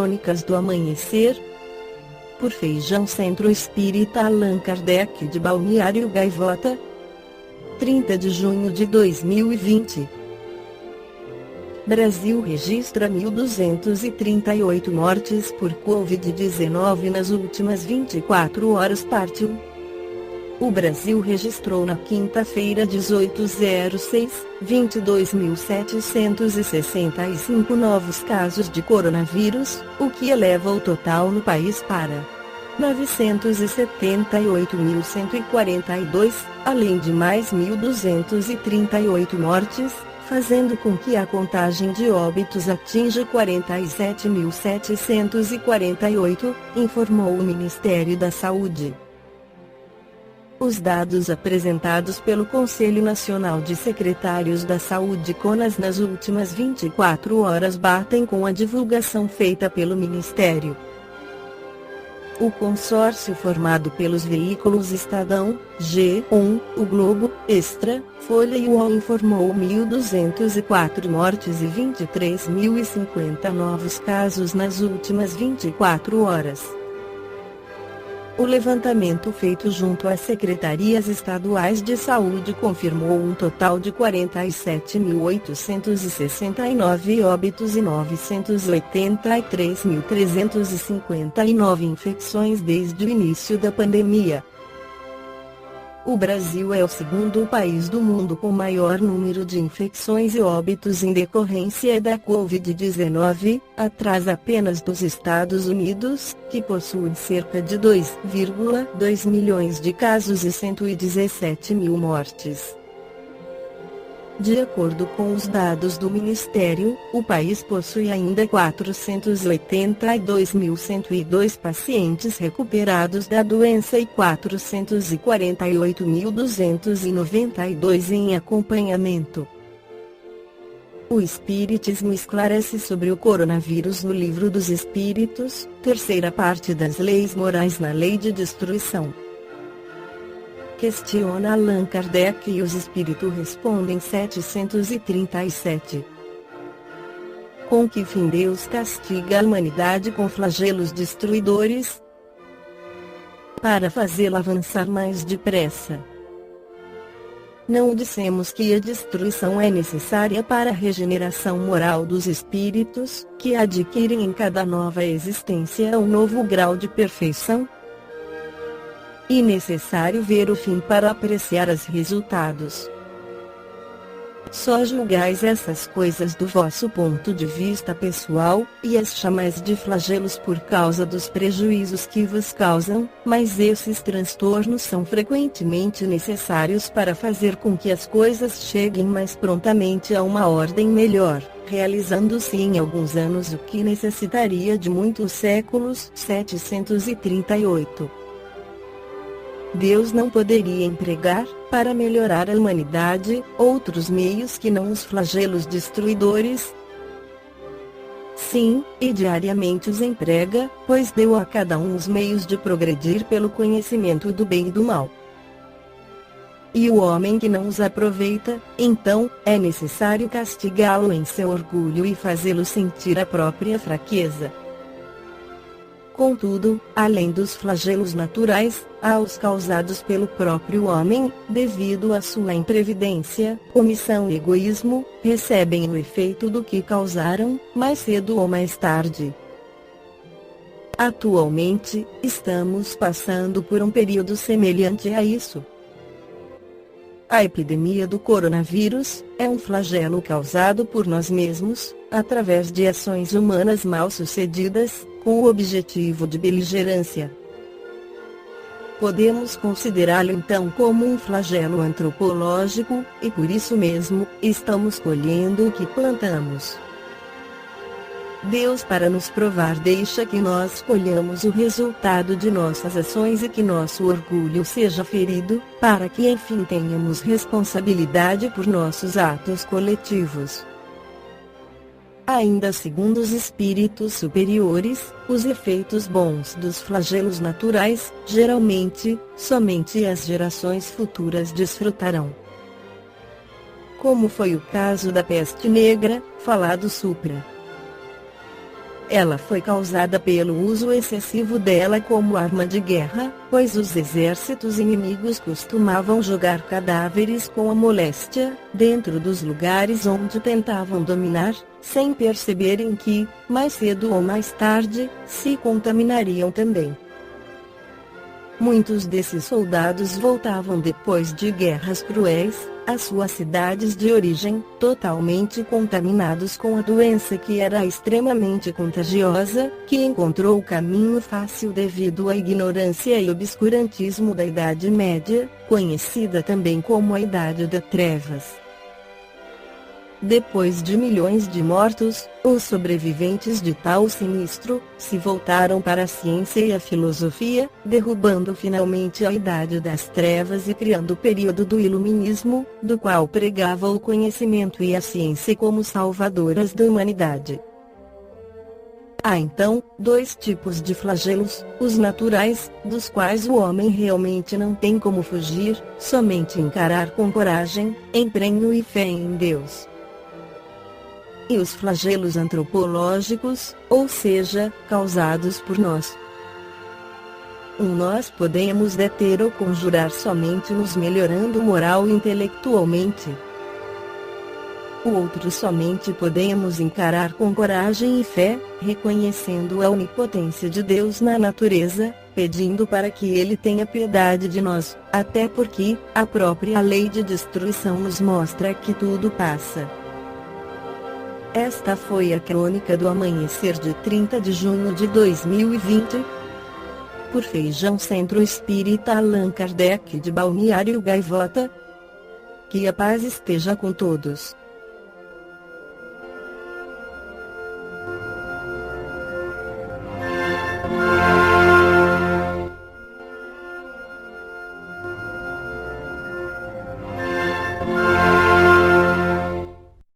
Crônicas do Amanhecer, por Feijão Centro Espírita Allan Kardec de Balneário Gaivota, 30 de junho de 2020. Brasil registra 1.238 mortes por Covid-19 nas últimas 24 horas. Parte 1. O Brasil registrou na quinta-feira 18/06, 22.765 novos casos de coronavírus, o que eleva o total no país para 978.142, além de mais 1.238 mortes, fazendo com que a contagem de óbitos atinja 47.748, informou o Ministério da Saúde. Os dados apresentados pelo Conselho Nacional de Secretários da Saúde (CONAS) nas últimas 24 horas batem com a divulgação feita pelo Ministério. O consórcio formado pelos veículos Estadão, G1, O Globo, Extra, Folha e UOL informou 1.204 mortes e 23.050 novos casos nas últimas 24 horas. O levantamento feito junto às secretarias estaduais de saúde confirmou um total de 47.869 óbitos e 983.359 infecções desde o início da pandemia. O Brasil é o segundo país do mundo com maior número de infecções e óbitos em decorrência da Covid-19, atrás apenas dos Estados Unidos, que possuem cerca de 2,2 milhões de casos e 117 mil mortes. De acordo com os dados do Ministério, o país possui ainda 482.102 pacientes recuperados da doença e 448.292 em acompanhamento. O Espiritismo esclarece sobre o coronavírus no Livro dos Espíritos, terceira parte das Leis Morais na Lei de Destruição. Questiona Allan Kardec e os Espíritos respondem 737. Com que fim Deus castiga a humanidade com flagelos destruidores? Para fazê-la avançar mais depressa. Não dissemos que a destruição é necessária para a regeneração moral dos espíritos, que adquirem em cada nova existência um novo grau de perfeição? E necessário ver o fim para apreciar os resultados. Só julgais essas coisas do vosso ponto de vista pessoal, e as chamais de flagelos por causa dos prejuízos que vos causam, mas esses transtornos são frequentemente necessários para fazer com que as coisas cheguem mais prontamente a uma ordem melhor, realizando-se em alguns anos o que necessitaria de muitos séculos. 738. Deus não poderia empregar, para melhorar a humanidade, outros meios que não os flagelos destruidores? Sim, e diariamente os emprega, pois deu a cada um os meios de progredir pelo conhecimento do bem e do mal. E o homem que não os aproveita, então, é necessário castigá-lo em seu orgulho e fazê-lo sentir a própria fraqueza. Contudo, além dos flagelos naturais, há os causados pelo próprio homem, devido à sua imprevidência, omissão e egoísmo, recebem o efeito do que causaram, mais cedo ou mais tarde. Atualmente, estamos passando por um período semelhante a isso. A epidemia do coronavírus é um flagelo causado por nós mesmos, através de ações humanas mal sucedidas, com o objetivo de beligerância. Podemos considerá-lo então como um flagelo antropológico, e por isso mesmo, estamos colhendo o que plantamos. Deus, para nos provar, deixa que nós colhamos o resultado de nossas ações e que nosso orgulho seja ferido, para que enfim tenhamos responsabilidade por nossos atos coletivos. Ainda segundo os espíritos superiores, os efeitos bons dos flagelos naturais, geralmente, somente as gerações futuras desfrutarão. Como foi o caso da peste negra, falado supra. Ela foi causada pelo uso excessivo dela como arma de guerra, pois os exércitos inimigos costumavam jogar cadáveres com a moléstia dentro dos lugares onde tentavam dominar, sem perceberem que, mais cedo ou mais tarde, se contaminariam também. Muitos desses soldados voltavam depois de guerras cruéis às suas cidades de origem, totalmente contaminados com a doença que era extremamente contagiosa, que encontrou o caminho fácil devido à ignorância e obscurantismo da Idade Média, conhecida também como a Idade das Trevas. Depois de milhões de mortos, os sobreviventes de tal sinistro se voltaram para a ciência e a filosofia, derrubando finalmente a Idade das Trevas e criando o período do Iluminismo, do qual pregava o conhecimento e a ciência como salvadoras da humanidade. Há então dois tipos de flagelos: os naturais, dos quais o homem realmente não tem como fugir, somente encarar com coragem, empenho e fé em Deus. E os flagelos antropológicos, ou seja, causados por nós. Nós podemos deter ou conjurar somente nos melhorando moral e intelectualmente. O outro somente podemos encarar com coragem e fé, reconhecendo a onipotência de Deus na natureza, pedindo para que Ele tenha piedade de nós, até porque a própria lei de destruição nos mostra que tudo passa. Esta foi a crônica do amanhecer de 30 de junho de 2020. Por Feijão Centro Espírita Allan Kardec de Balneário Gaivota. Que a paz esteja com todos.